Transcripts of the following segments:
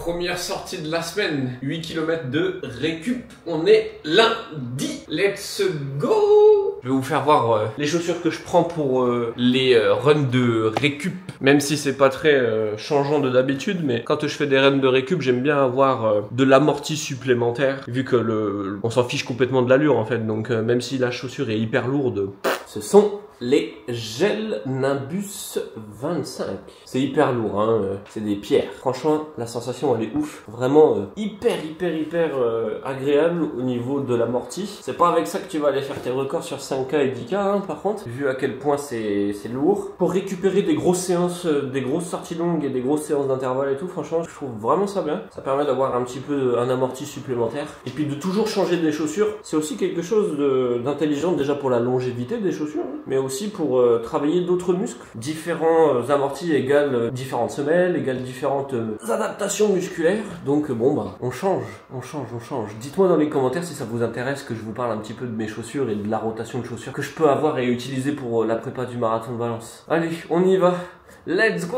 Première sortie de la semaine, 8 km de récup. On est lundi. Let's go! Je vais vous faire voir les chaussures que je prends pour les runs de récup. Même si c'est pas très changeant de d'habitude, mais quand je fais des runs de récup, j'aime bien avoir de l'amorti supplémentaire. Vu que on s'en fiche complètement de l'allure en fait. Donc même si la chaussure est hyper lourde, ce sont les Gel Nimbus 25. C'est hyper lourd, hein, c'est des pierres. Franchement, la sensation elle est ouf. Vraiment hyper agréable au niveau de l'amorti. C'est pas avec ça que tu vas aller faire tes records sur 5K et 10K, hein, par contre. Vu à quel point c'est lourd. Pour récupérer des grosses séances, des grosses sorties longues et des grosses séances d'intervalle et tout, franchement, je trouve vraiment ça bien. Ça permet d'avoir un petit peu un amorti supplémentaire. Et puis de toujours changer des chaussures. C'est aussi quelque chose d'intelligent déjà pour la longévité des chaussures, hein, mais aussi pour travailler d'autres muscles. Différents amortis égale différentes semelles, égale différentes adaptations musculaires. Donc bon bah on change. Dites-moi dans les commentaires si ça vous intéresse que je vous parle un petit peu de mes chaussures et de la rotation de chaussures que je peux avoir et utiliser pour la prépa du marathon de Valence. Allez, on y va. Let's go!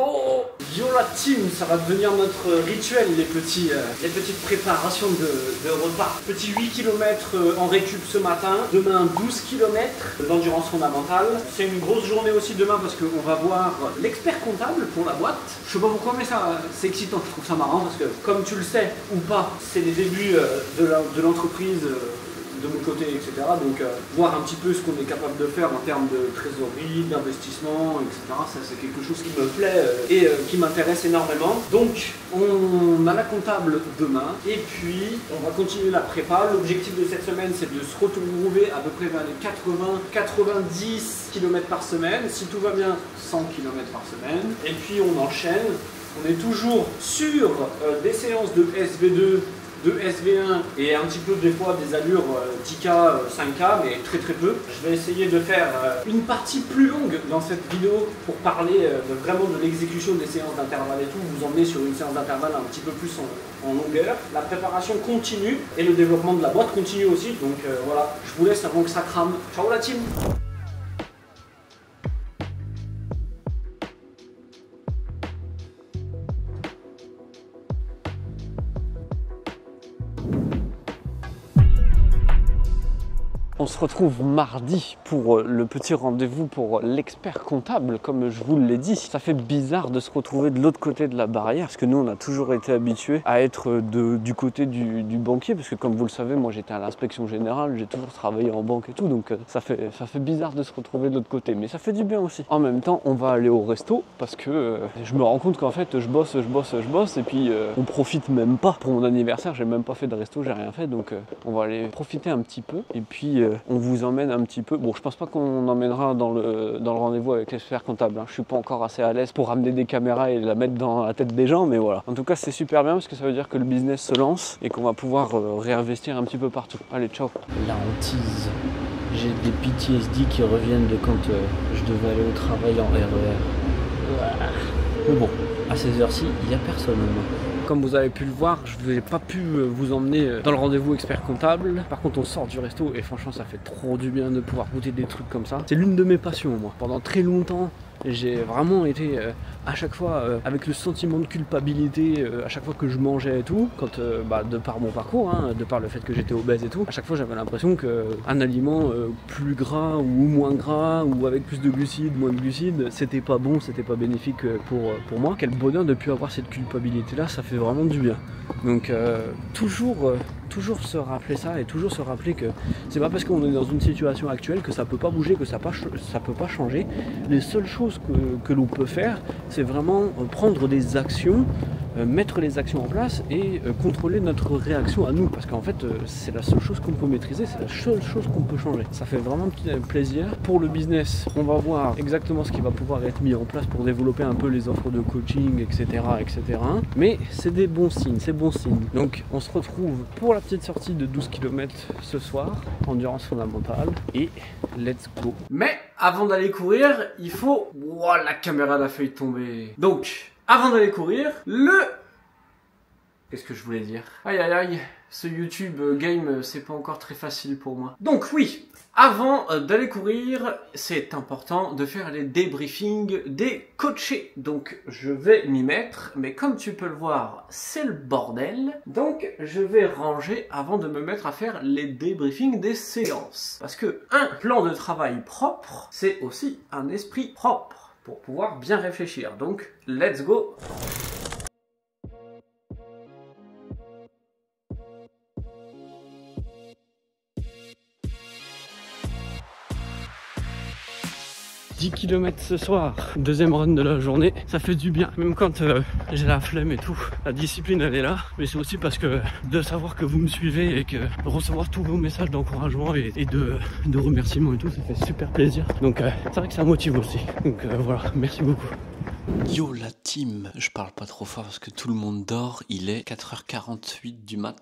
Yo la team, ça va devenir notre rituel, les petites préparations de repas. Petit 8 km en récup ce matin, demain 12 km d'endurance fondamentale. C'est une grosse journée aussi demain parce qu'on va voir l'expert comptable pour la boîte. Je sais pas pourquoi mais ça c'est excitant, je trouve ça marrant parce que comme tu le sais ou pas, c'est les débuts de l'entreprise. De mon côté, etc. Donc voir un petit peu ce qu'on est capable de faire en termes de trésorerie, d'investissement, etc. Ça c'est quelque chose qui me plaît et qui m'intéresse énormément. Donc on a la comptable demain et puis on va continuer la prépa. L'objectif de cette semaine c'est de se retrouver à peu près vers les 80-90 km par semaine. Si tout va bien, 100 km par semaine. Et puis on enchaîne. On est toujours sur des séances de SV2, de SV1 et un petit peu des fois des allures 10K, 5K, mais très peu. Je vais essayer de faire une partie plus longue dans cette vidéo pour parler vraiment de l'exécution des séances d'intervalle et tout, vous emmener sur une séance d'intervalle un petit peu plus en longueur. La préparation continue et le développement de la boîte continue aussi, donc voilà, je vous laisse avant que ça crame. Ciao la team! On se retrouve mardi pour le petit rendez-vous pour l'expert comptable, comme je vous l'ai dit. Ça fait bizarre de se retrouver de l'autre côté de la barrière, parce que nous on a toujours été habitués à être du côté du banquier, parce que comme vous le savez, moi j'étais à l'inspection générale, j'ai toujours travaillé en banque et tout, donc ça fait bizarre de se retrouver de l'autre côté, mais ça fait du bien aussi. En même temps, on va aller au resto, parce que je me rends compte qu'en fait je bosse, et puis on profite même pas. Pour mon anniversaire, j'ai même pas fait de resto, j'ai rien fait, donc on va aller profiter un petit peu, et puis on vous emmène un petit peu. Bon, je pense pas qu'on emmènera dans le rendez-vous avec l'expert comptable, hein. Je suis pas encore assez à l'aise pour ramener des caméras et la mettre dans la tête des gens, mais voilà. En tout cas, c'est super bien parce que ça veut dire que le business se lance et qu'on va pouvoir réinvestir un petit peu partout. Allez, ciao. La hantise. J'ai des PTSD qui reviennent de quand je devais aller au travail en RER. Mais bon, à ces heures-ci, il n'y a personne. Comme vous avez pu le voir, je n'ai pas pu vous emmener dans le rendez-vous expert comptable. Par contre, on sort du resto et franchement, ça fait trop du bien de pouvoir goûter des trucs comme ça. C'est l'une de mes passions, moi. Pendant très longtemps, j'ai vraiment été à chaque fois avec le sentiment de culpabilité à chaque fois que je mangeais et tout, quand de par mon parcours, hein, de par le fait que j'étais obèse et tout, à chaque fois j'avais l'impression qu'un aliment plus gras ou moins gras ou avec plus de glucides, moins de glucides, c'était pas bon, c'était pas bénéfique pour moi. Quel bonheur de ne plus avoir cette culpabilité là, ça fait vraiment du bien. Donc toujours se rappeler ça et toujours se rappeler que c'est pas parce qu'on est dans une situation actuelle que ça peut pas bouger, que ça peut pas changer. Les seules choses que l'on peut faire, c'est vraiment prendre des actions, mettre les actions en place et contrôler notre réaction à nous, parce qu'en fait c'est la seule chose qu'on peut maîtriser, c'est la seule chose qu'on peut changer. Ça fait vraiment plaisir. Pour le business, on va voir exactement ce qui va pouvoir être mis en place pour développer un peu les offres de coaching, etc. Mais c'est des bons signes, c'est bon signe. Donc on se retrouve pour la petite sortie de 12 km ce soir, endurance fondamentale, et let's go. Mais avant d'aller courir, il faut... Wow, la caméra a failli tomber. Donc, avant d'aller courir, Qu'est-ce que je voulais dire? Aïe aïe aïe, ce YouTube game, c'est pas encore très facile pour moi. Donc oui, avant d'aller courir, c'est important de faire les débriefings des coachés. Donc je vais m'y mettre, mais comme tu peux le voir, c'est le bordel. Donc je vais ranger avant de me mettre à faire les débriefings des séances. Parce que un plan de travail propre, c'est aussi un esprit propre pour pouvoir bien réfléchir. Donc let's go! « 10 km ce soir, deuxième run de la journée, ça fait du bien, même quand j'ai la flemme et tout, la discipline elle est là, mais c'est aussi parce que de savoir que vous me suivez et que recevoir tous vos messages d'encouragement et de remerciements et tout, ça fait super plaisir, donc c'est vrai que ça motive aussi, donc voilà, merci beaucoup. Yo la team, je parle pas trop fort parce que tout le monde dort, il est 4h48 du mat,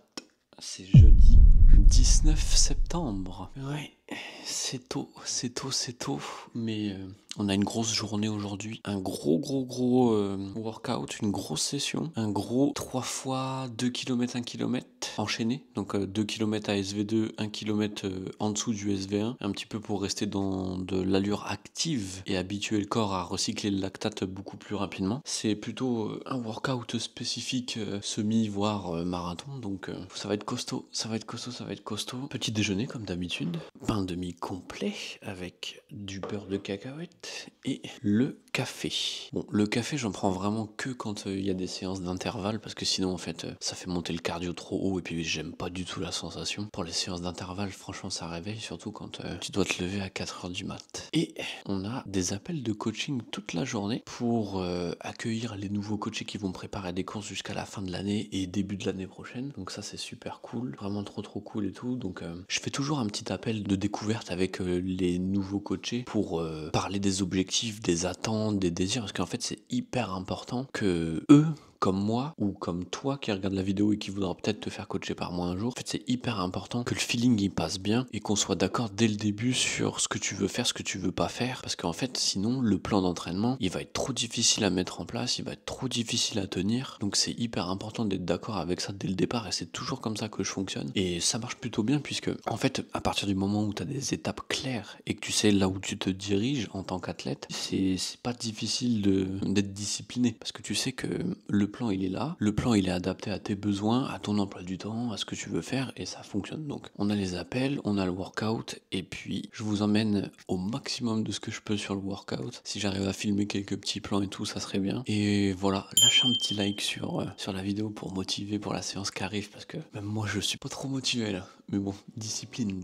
c'est jeudi 19 septembre, ouais. C'est tôt, mais on a une grosse journée aujourd'hui, un gros workout, une grosse session, un gros 3 fois 2 km, 1 km enchaîné, donc 2 km à SV2, 1 km en dessous du SV1, un petit peu pour rester dans de l'allure active et habituer le corps à recycler le lactate beaucoup plus rapidement. C'est plutôt un workout spécifique semi voire marathon, donc ça va être costaud, Petit déjeuner comme d'habitude, pain demi complet avec du beurre de cacahuète et le café. Bon, le café j'en prends vraiment que quand il y a des séances d'intervalle parce que sinon en fait ça fait monter le cardio trop haut et puis j'aime pas du tout la sensation. Pour les séances d'intervalle franchement ça réveille, surtout quand tu dois te lever à 4h du mat. Et on a des appels de coaching toute la journée pour accueillir les nouveaux coachés qui vont préparer des courses jusqu'à la fin de l'année et début de l'année prochaine. Donc ça c'est super cool, vraiment trop cool et tout. Donc je fais toujours un petit appel de découverte avec les nouveaux coachés pour parler des objectifs, des attentes, des désirs, parce qu'en fait c'est hyper important que eux, comme moi ou comme toi qui regarde la vidéo et qui voudra peut-être te faire coacher par moi un jour, en fait c'est hyper important que le feeling il passe bien et qu'on soit d'accord dès le début sur ce que tu veux faire, ce que tu veux pas faire, parce qu'en fait sinon le plan d'entraînement il va être trop difficile à mettre en place, il va être trop difficile à tenir, donc c'est hyper important d'être d'accord avec ça dès le départ et c'est toujours comme ça que je fonctionne et ça marche plutôt bien puisque en fait à partir du moment où tu as des étapes claires et que tu sais là où tu te diriges en tant qu'athlète, c'est pas difficile d'être discipliné parce que tu sais que le plan il est là, le plan il est adapté à tes besoins, à ton emploi du temps, à ce que tu veux faire et ça fonctionne. Donc on a les appels, on a le workout et puis je vous emmène au maximum de ce que je peux sur le workout. Si j'arrive à filmer quelques petits plans et tout, ça serait bien. Et voilà, lâche un petit like sur la vidéo pour motiver pour la séance qui arrive parce que même moi je suis pas trop motivé là. Mais bon, discipline.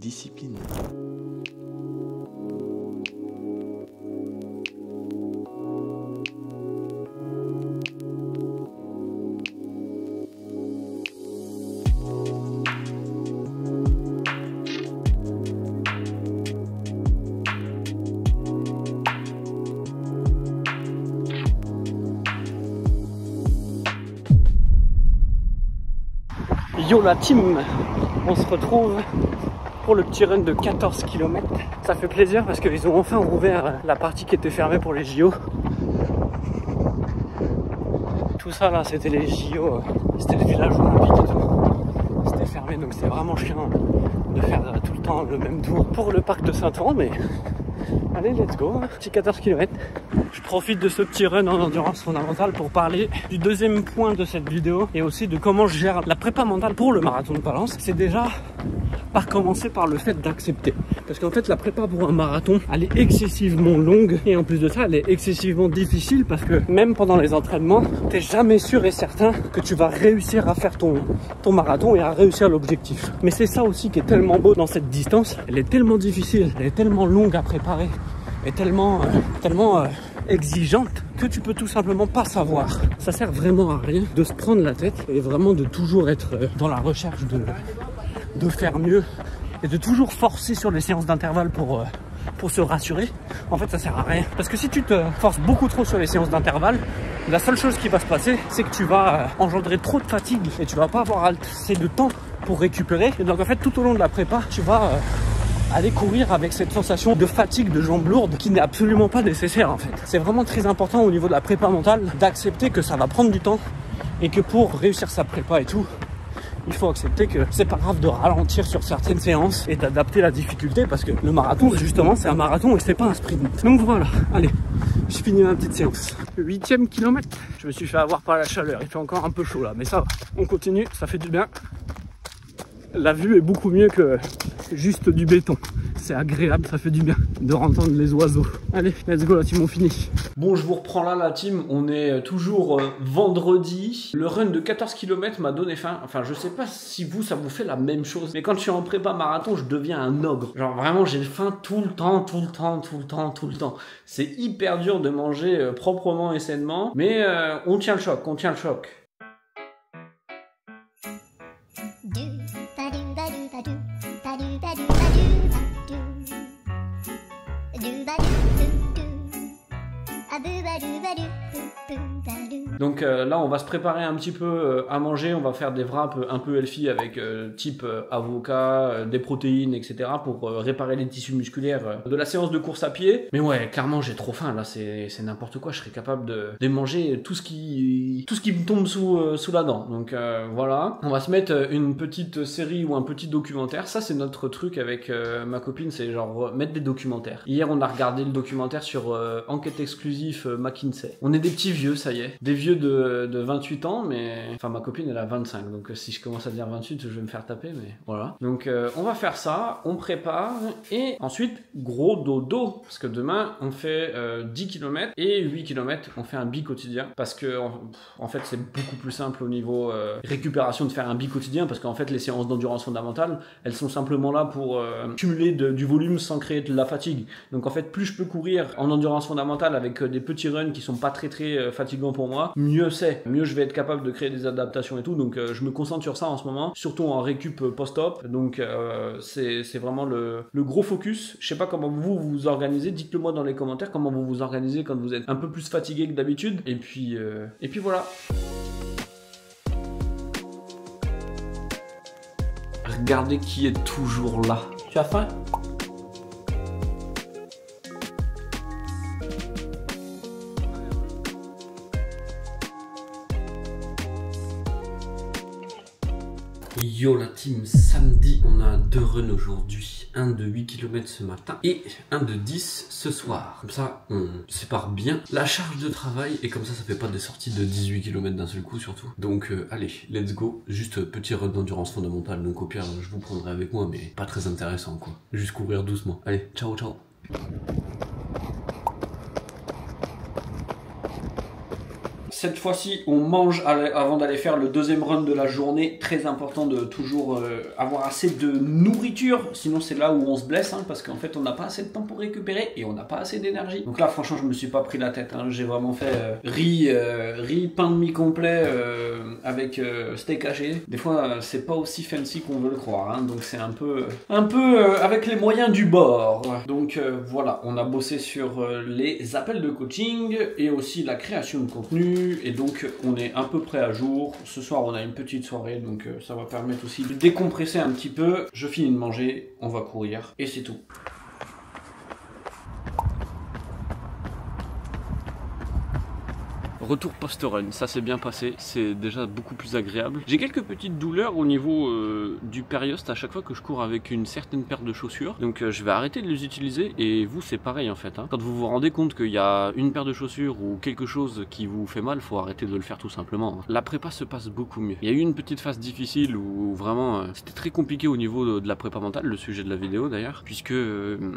Yo la team, on se retrouve pour le petit run de 14 km. Ça fait plaisir parce qu'ils ont enfin rouvert la partie qui était fermée pour les JO. Tout ça là c'était les JO, c'était le village olympique et tout. C'était fermé donc c'était vraiment chiant de faire tout le temps le même tour pour le parc de Saint-Ouen, mais allez let's go, petit 14 km. Je profite de ce petit run en endurance fondamentale pour parler du deuxième point de cette vidéo et aussi de comment je gère la prépa mentale pour le marathon de Valence. C'est déjà par commencer par le fait d'accepter. Parce qu'en fait la prépa pour un marathon elle est excessivement longue et en plus de ça elle est excessivement difficile parce que même pendant les entraînements t'es jamais sûr et certain que tu vas réussir à faire ton marathon et à réussir l'objectif. Mais c'est ça aussi qui est tellement beau dans cette distance, elle est tellement difficile, elle est tellement longue à préparer et tellement exigeante que tu peux tout simplement pas savoir. Ça sert vraiment à rien de se prendre la tête et vraiment de toujours être dans la recherche de faire mieux et de toujours forcer sur les séances d'intervalle pour se rassurer. En fait ça sert à rien parce que si tu te forces beaucoup trop sur les séances d'intervalle, la seule chose qui va se passer c'est que tu vas engendrer trop de fatigue et tu vas pas avoir assez de temps pour récupérer et donc en fait tout au long de la prépa tu vas aller courir avec cette sensation de fatigue, de jambes lourdes qui n'est absolument pas nécessaire en fait. C'est vraiment très important au niveau de la prépa mentale d'accepter que ça va prendre du temps Et que pour réussir sa prépa et tout, il faut accepter que c'est pas grave de ralentir sur certaines séances et d'adapter la difficulté parce que le marathon, justement, c'est un marathon et c'est pas un sprint. Donc voilà, allez, j'ai fini ma petite séance. 8e kilomètre. Je me suis fait avoir par la chaleur, il fait encore un peu chaud là, mais ça va. On continue, ça fait du bien. La vue est beaucoup mieux que juste du béton. C'est agréable, ça fait du bien de entendre les oiseaux. Allez, let's go, la team, on finit. Bon, je vous reprends là, la team. On est toujours vendredi. Le run de 14 km m'a donné faim. Enfin, je sais pas si vous, ça vous fait la même chose. Mais quand je suis en prépa marathon, je deviens un ogre. Genre, vraiment, j'ai faim tout le temps. C'est hyper dur de manger proprement et sainement. Mais on tient le choc, Donc là, on va se préparer un petit peu à manger. On va faire des wraps un peu healthy avec type avocat, des protéines, etc. pour réparer les tissus musculaires de la séance de course à pied. Mais ouais, clairement, j'ai trop faim. Là, c'est n'importe quoi. Je serais capable de manger tout ce qui me tombe sous la dent. Donc voilà. On va se mettre une petite série ou un petit documentaire. Ça, c'est notre truc avec ma copine. C'est genre mettre des documentaires. Hier, on a regardé le documentaire sur enquête exclusive McKinsey. On est des petits vieux, ça y est. Des vieux de 28 ans, mais... Enfin, ma copine, elle a 25, donc si je commence à dire 28, je vais me faire taper, mais voilà. Donc, on va faire ça, on prépare, et ensuite, gros dodo, parce que demain, on fait 10 km, et 8 km, on fait un bi-quotidien, parce que, en fait, c'est beaucoup plus simple au niveau récupération de faire un bi-quotidien, parce qu'en fait, les séances d'endurance fondamentale, elles sont simplement là pour cumuler du volume sans créer de la fatigue. Donc, en fait, plus je peux courir en endurance fondamentale avec des petits runs qui sont pas très fatigants pour moi, mieux c'est, mieux je vais être capable de créer des adaptations et tout. Donc je me concentre sur ça en ce moment, surtout en récup post-op. Donc c'est vraiment le gros focus. Je sais pas comment vous vous organisez, dites-le moi dans les commentaires comment vous vous organisez quand vous êtes un peu plus fatigué que d'habitude. Et puis voilà. Regardez qui est toujours là. Tu as faim ? Yo la team, samedi, on a 2 runs aujourd'hui, un de 8 km ce matin et un de 10 ce soir. Comme ça, on sépare bien la charge de travail et comme ça fait pas des sorties de 18 km d'un seul coup surtout. Donc allez, let's go. Juste petit run d'endurance fondamentale, donc au pire je vous prendrai avec moi, mais pas très intéressant quoi. Juste courir doucement. Allez, ciao ciao. Cette fois-ci, on mange avant d'aller faire le deuxième run de la journée. Très important de toujours avoir assez de nourriture. Sinon, c'est là où on se blesse. Hein, parce qu'en fait, on n'a pas assez de temps pour récupérer. Et on n'a pas assez d'énergie. Donc là, franchement, je me suis pas pris la tête. Hein. J'ai vraiment fait riz, pain de mie complet avec steak haché. Des fois, c'est pas aussi fancy qu'on veut le croire. Hein, donc c'est un peu avec les moyens du bord. Donc voilà, on a bossé sur les appels de coaching. Et aussi la création de contenu. Et donc on est à peu près à jour. Ce soir on a une petite soirée, donc ça va permettre aussi de décompresser un petit peu. Je finis de manger, on va courir et c'est tout. Retour post-run, ça s'est bien passé, c'est déjà beaucoup plus agréable. J'ai quelques petites douleurs au niveau du périoste à chaque fois que je cours avec une certaine paire de chaussures. Donc je vais arrêter de les utiliser et vous c'est pareil en fait. Hein. Quand vous vous rendez compte qu'il y a une paire de chaussures ou quelque chose qui vous fait mal, faut arrêter de le faire tout simplement. Hein. La prépa se passe beaucoup mieux. Il y a eu une petite phase difficile où vraiment c'était très compliqué au niveau de la prépa mentale, le sujet de la vidéo d'ailleurs. Puisque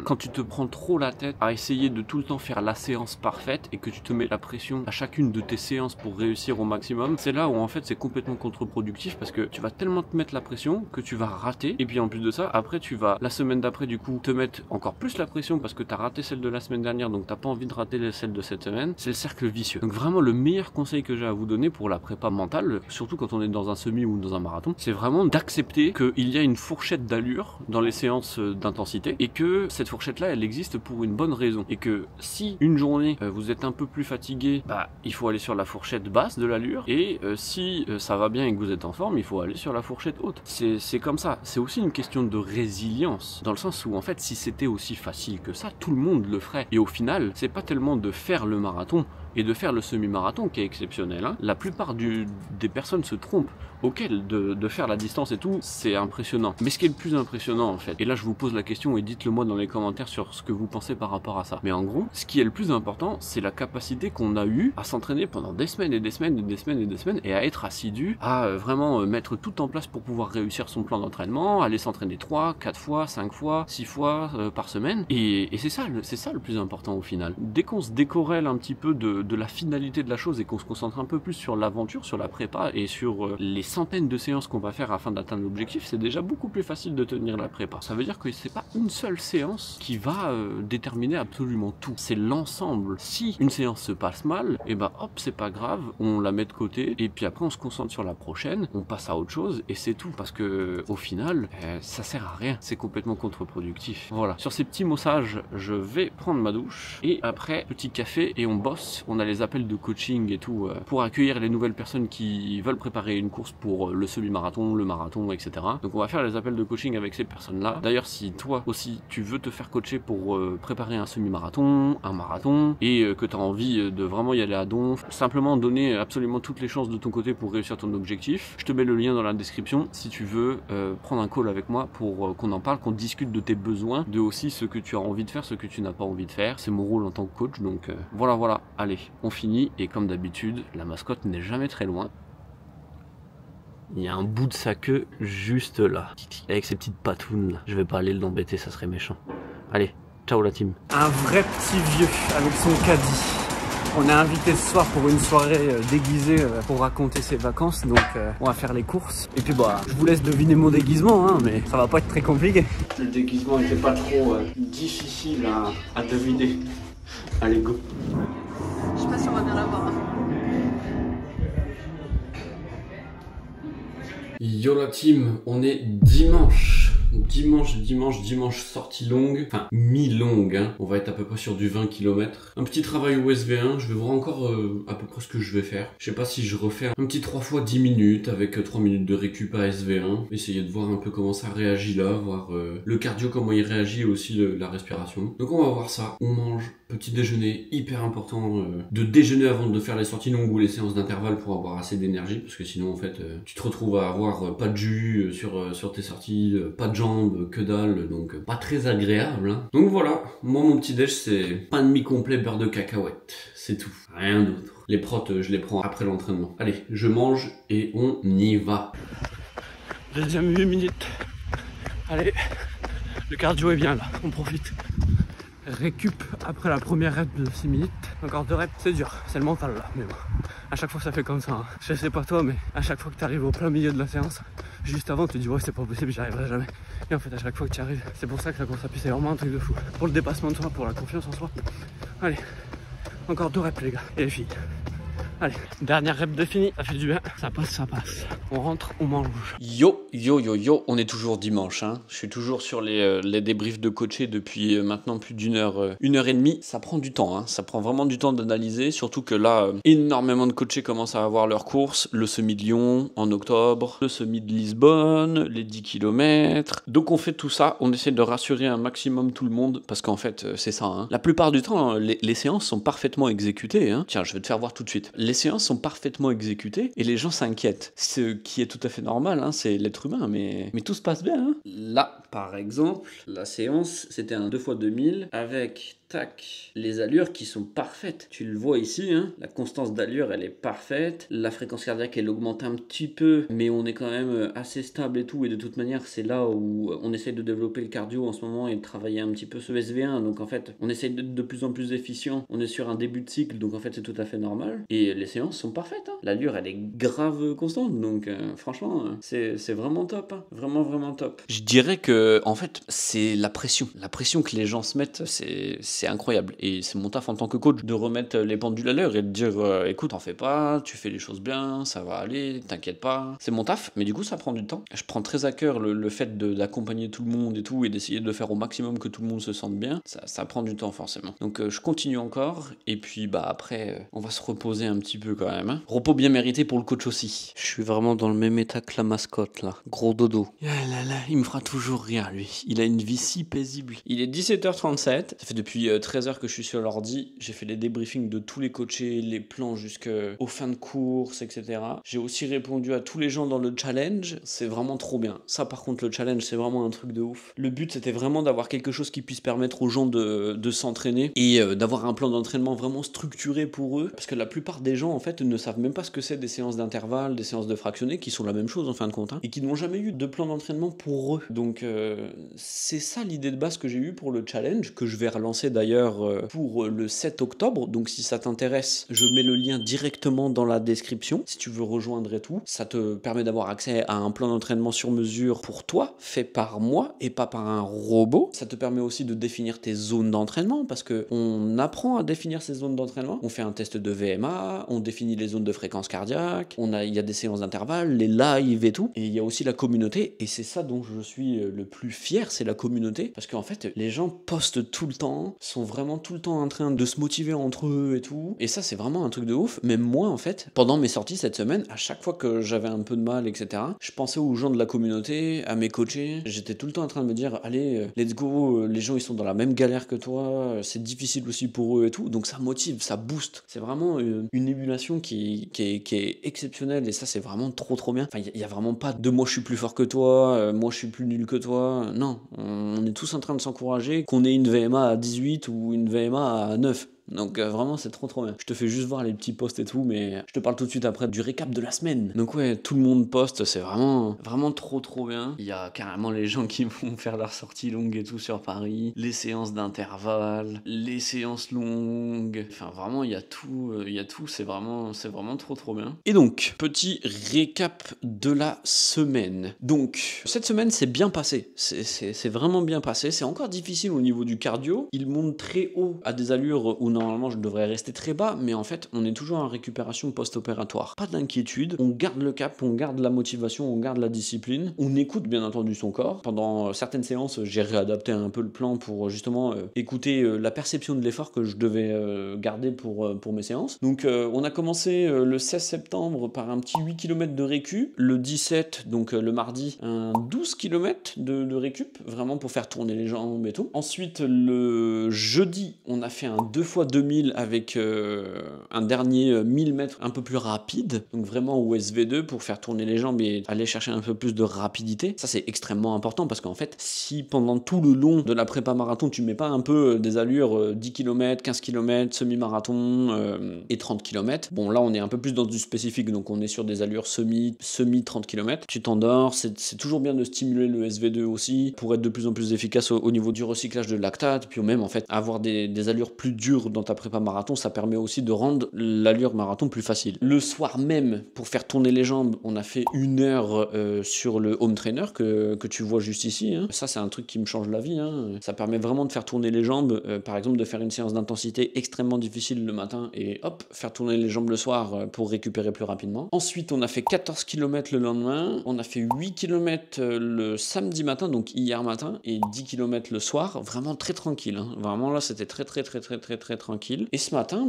quand tu te prends trop la tête à essayer de tout le temps faire la séance parfaite et que tu te mets la pression à chacune de tes séances pour réussir au maximum, c'est là où en fait c'est complètement contre-productif parce que tu vas tellement te mettre la pression que tu vas rater et puis en plus de ça après tu vas la semaine d'après du coup te mettre encore plus la pression parce que tu as raté celle de la semaine dernière donc t'as pas envie de rater celle de cette semaine. C'est le cercle vicieux. Donc vraiment le meilleur conseil que j'ai à vous donner pour la prépa mentale, surtout quand on est dans un semi ou dans un marathon, c'est vraiment d'accepter qu'il y a une fourchette d'allure dans les séances d'intensité et que cette fourchette là elle existe pour une bonne raison et que si une journée vous êtes un peu plus fatigué, bah il faut aller sur la fourchette basse de l'allure et si ça va bien et que vous êtes en forme, il faut aller sur la fourchette haute. C'est comme ça. C'est aussi une question de résilience dans le sens où en fait si c'était aussi facile que ça, tout le monde le ferait. Et au final, c'est pas tellement de faire le marathon et de faire le semi-marathon qui est exceptionnel. Hein. La plupart des personnes se trompent. Auquel de faire la distance et tout, c'est impressionnant. Mais ce qui est le plus impressionnant en fait, et là je vous pose la question et dites-le moi dans les commentaires sur ce que vous pensez par rapport à ça. Mais en gros, ce qui est le plus important, c'est la capacité qu'on a eue à s'entraîner pendant des semaines et des semaines et des semaines et des semaines et à être assidu, à vraiment mettre tout en place pour pouvoir réussir son plan d'entraînement, aller s'entraîner 3, 4 fois, 5 fois, 6 fois par semaine. Et c'est ça le plus important au final. Dès qu'on se décorrèle un petit peu de la finalité de la chose et qu'on se concentre un peu plus sur l'aventure, sur la prépa et sur les centaines de séances qu'on va faire afin d'atteindre l'objectif, c'est déjà beaucoup plus facile de tenir la prépa. Ça veut dire que c'est pas une seule séance qui va déterminer absolument tout. C'est l'ensemble. Si une séance se passe mal, et bah hop, c'est pas grave, on la met de côté et puis après on se concentre sur la prochaine, on passe à autre chose et c'est tout. Parce que au final, ça sert à rien. C'est complètement contre-productif. Voilà. Sur ces petits mots sages, je vais prendre ma douche et après petit café et on bosse. On a les appels de coaching et tout pour accueillir les nouvelles personnes qui veulent préparer une course pour le semi-marathon, le marathon, etc. Donc on va faire les appels de coaching avec ces personnes-là. D'ailleurs, si toi aussi tu veux te faire coacher pour préparer un semi-marathon, un marathon, et que tu as envie de vraiment y aller à donf, simplement donner absolument toutes les chances de ton côté pour réussir ton objectif, je te mets le lien dans la description si tu veux prendre un call avec moi pour qu'on en parle, qu'on discute de tes besoins, de aussi ce que tu as envie de faire, ce que tu n'as pas envie de faire. C'est mon rôle en tant que coach, donc voilà. Allez, on finit, et comme d'habitude, la mascotte n'est jamais très loin. Il y a un bout de sa queue juste là, avec ses petites patounes là. Je vais pas aller l'embêter, ça serait méchant. Allez, ciao la team. Un vrai petit vieux avec son caddie. On est invité ce soir pour une soirée déguisée pour raconter ses vacances, donc on va faire les courses. Et puis bah, je vous laisse deviner mon déguisement, hein, mais ça va pas être très compliqué. Le déguisement était pas trop difficile à deviner. Allez, go. Je sais pas si on va bien l'avoir. Yo la team, on est dimanche, sortie longue, enfin mi-longue, hein. On va être à peu près sur du 20 km. Un petit travail au SV1, je vais voir encore à peu près ce que je vais faire. Je sais pas si je refais un petit 3 fois 10 minutes avec 3 minutes de récup à SV1. Essayer de voir un peu comment ça réagit là, voir le cardio comment il réagit et aussi la respiration. Donc on va voir ça, on mange, petit déjeuner, hyper important de déjeuner avant de faire les sorties longues ou les séances d'intervalle pour avoir assez d'énergie, parce que sinon en fait tu te retrouves à avoir pas de jus sur tes sorties, pas de jambes, que dalle, donc pas très agréable, hein. Donc voilà, moi mon petit déj c'est pain de mie complet, beurre de cacahuète, c'est tout, rien d'autre. Les protes je les prends après l'entraînement. Allez, je mange et on y va. Deuxième 8 minutes. Allez, le cardio est bien là, on profite. Récup après la première rep de 6 minutes. Encore 2 reps, c'est dur, c'est le mental là, mais bon. À chaque fois ça fait comme ça, hein. Je sais pas toi, mais à chaque fois que tu arrives au plein milieu de la séance, juste avant tu te dis ouais c'est pas possible, j'y arriverai jamais. Et en fait à chaque fois que tu arrives, c'est pour ça que la course à pied c'est vraiment un truc de fou. Pour le dépassement de soi, pour la confiance en soi. Allez, encore 2 reps les gars, et les filles. Allez, dernière rep de fini, ça fait du bien, ça passe, ça passe. On rentre, on mange. Yo, on est toujours dimanche, hein. Je suis toujours sur les débriefs de coaché depuis maintenant plus d'une heure, 1h30. Ça prend du temps, hein. Ça prend vraiment du temps d'analyser, surtout que là, énormément de coachés commencent à avoir leurs courses. Le semi de Lyon en octobre, le semi de Lisbonne, les 10 km. Donc on fait tout ça, on essaie de rassurer un maximum tout le monde, parce qu'en fait, c'est ça, hein. La plupart du temps, les séances sont parfaitement exécutées, hein. Tiens, je vais te faire voir tout de suite. Les séances sont parfaitement exécutées et les gens s'inquiètent. Ce qui est tout à fait normal, hein, c'est l'être humain, mais tout se passe bien, hein. Là, par exemple, la séance, c'était un 2x2000 avec... tac, les allures qui sont parfaites. Tu le vois ici, hein, la constance d'allure, elle est parfaite. La fréquence cardiaque, elle augmente un petit peu, mais on est quand même assez stable et tout. Et de toute manière, c'est là où on essaye de développer le cardio en ce moment et de travailler un petit peu ce SV1. Donc en fait, on essaye d'être de plus en plus efficient. On est sur un début de cycle, donc en fait, c'est tout à fait normal. Et les séances sont parfaites, hein. L'allure, elle est grave constante. Donc franchement, c'est vraiment top, hein. Vraiment top. Je dirais que, en fait, c'est la pression. La pression que les gens se mettent, c'est incroyable. Et c'est mon taf en tant que coach de remettre les pendules à l'heure et de dire écoute, t'en fais pas, tu fais les choses bien, ça va aller, t'inquiète pas. C'est mon taf, mais du coup ça prend du temps. Je prends très à cœur le fait d'accompagner tout le monde et tout, et d'essayer de faire au maximum que tout le monde se sente bien. Ça prend du temps forcément. Donc je continue encore, et puis bah après on va se reposer un petit peu quand même, hein. Repos bien mérité pour le coach aussi. Je suis vraiment dans le même état que la mascotte là. Gros dodo. Ah là là, il me fera toujours rire lui. Il a une vie si paisible. Il est 17h37, ça fait depuis 13 heures que je suis sur l'ordi, j'ai fait les débriefings de tous les coachés, les plans jusqu'aux fins de course, etc. J'ai aussi répondu à tous les gens dans le challenge, c'est vraiment trop bien. Ça par contre le challenge c'est vraiment un truc de ouf. Le but c'était vraiment d'avoir quelque chose qui puisse permettre aux gens de s'entraîner et d'avoir un plan d'entraînement vraiment structuré pour eux, parce que la plupart des gens en fait ne savent même pas ce que c'est des séances d'intervalle, des séances de fractionnés, qui sont la même chose en fin de compte, hein, et qui n'ont jamais eu de plan d'entraînement pour eux. Donc c'est ça l'idée de base que j'ai eue pour le challenge, que je vais relancer d'ailleurs pour le 7 octobre, donc si ça t'intéresse, je mets le lien directement dans la description, si tu veux rejoindre et tout. Ça te permet d'avoir accès à un plan d'entraînement sur mesure pour toi, fait par moi et pas par un robot. Ça te permet aussi de définir tes zones d'entraînement, parce que on apprend à définir ces zones d'entraînement. On fait un test de VMA, on définit les zones de fréquence cardiaque, il y a des séances d'intervalle, les lives et tout, et il y a aussi la communauté, et c'est ça dont je suis le plus fier, c'est la communauté, parce qu'en fait les gens postent tout le temps, sont vraiment tout le temps en train de se motiver entre eux et tout, et ça c'est vraiment un truc de ouf. Même moi en fait, pendant mes sorties cette semaine, à chaque fois que j'avais un peu de mal, etc., je pensais aux gens de la communauté, à mes coachés, j'étais tout le temps en train de me dire allez, let's go, les gens ils sont dans la même galère que toi, c'est difficile aussi pour eux et tout, donc ça motive, ça booste, c'est vraiment une émulation qui est exceptionnelle, et ça c'est vraiment trop bien. Enfin il y a vraiment pas de moi je suis plus fort que toi, moi je suis plus nul que toi, non, on est tous en train de s'encourager, qu'on ait une VMA à 18 ou une VMA à 9. Donc vraiment c'est trop bien. Je te fais juste voir les petits posts et tout, mais je te parle tout de suite après du récap de la semaine. Donc ouais, tout le monde poste, c'est vraiment trop bien. Il y a carrément les gens qui vont faire leur sortie longue et tout sur Paris, les séances d'intervalle, les séances longues, enfin vraiment il y a tout, c'est vraiment trop bien. Et donc, petit récap de la semaine. Donc, cette semaine c'est bien passé, c'est vraiment bien passé, c'est encore difficile au niveau du cardio, il monte très haut à des allures où normalement je devrais rester très bas, mais en fait on est toujours en récupération post-opératoire. Pas d'inquiétude, on garde le cap, on garde la motivation, on garde la discipline, on écoute bien entendu son corps. Pendant certaines séances j'ai réadapté un peu le plan pour justement écouter la perception de l'effort que je devais garder pour mes séances. Donc on a commencé le 16 septembre par un petit 8 km de récup, le 17, donc le mardi, un 12 km de récup, vraiment pour faire tourner les jambes et tout. Ensuite le jeudi on a fait un 2x 2000 avec un dernier 1000 mètres un peu plus rapide, donc vraiment au SV2 pour faire tourner les jambes et aller chercher un peu plus de rapidité. Ça c'est extrêmement important, parce qu'en fait si pendant tout le long de la prépa marathon tu mets pas un peu des allures 10 km, 15 km, semi-marathon et 30 km, bon là on est un peu plus dans du spécifique, donc on est sur des allures semi 30 km, tu t'endors, c'est toujours bien de stimuler le SV2 aussi pour être de plus en plus efficace au niveau du recyclage de lactate, puis même en fait avoir des allures plus dures dans ta prépa marathon, ça permet aussi de rendre l'allure marathon plus facile. Le soir même, pour faire tourner les jambes, on a fait 1 heure sur le home trainer que tu vois juste ici, hein. Ça c'est un truc qui me change la vie, hein. Ça permet vraiment de faire tourner les jambes, par exemple de faire une séance d'intensité extrêmement difficile le matin et hop, faire tourner les jambes le soir pour récupérer plus rapidement. Ensuite on a fait 14 km le lendemain, on a fait 8 km le samedi matin, donc hier matin, et 10 km le soir, vraiment très tranquille, hein. Vraiment là c'était très tranquille. Et ce matin,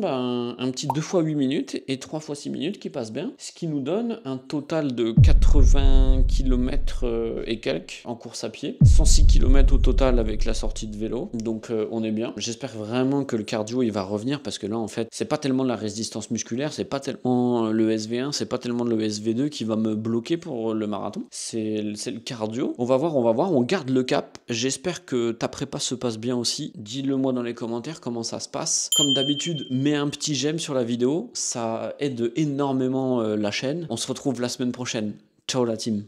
un petit 2 x 8 minutes et 3 x 6 minutes qui passe bien, ce qui nous donne un total de 80 km et quelques en course à pied, 106 km au total avec la sortie de vélo, donc on est bien. J'espère vraiment que le cardio il va revenir, parce que là en fait c'est pas tellement la résistance musculaire, c'est pas tellement le SV1, c'est pas tellement le SV2 qui va me bloquer pour le marathon, c'est le cardio. On va voir, on garde le cap. J'espère que ta prépa se passe bien aussi, dis-le moi dans les commentaires comment ça se passe. Comme d'habitude, mets un petit j'aime sur la vidéo, ça aide énormément la chaîne. On se retrouve la semaine prochaine. Ciao la team.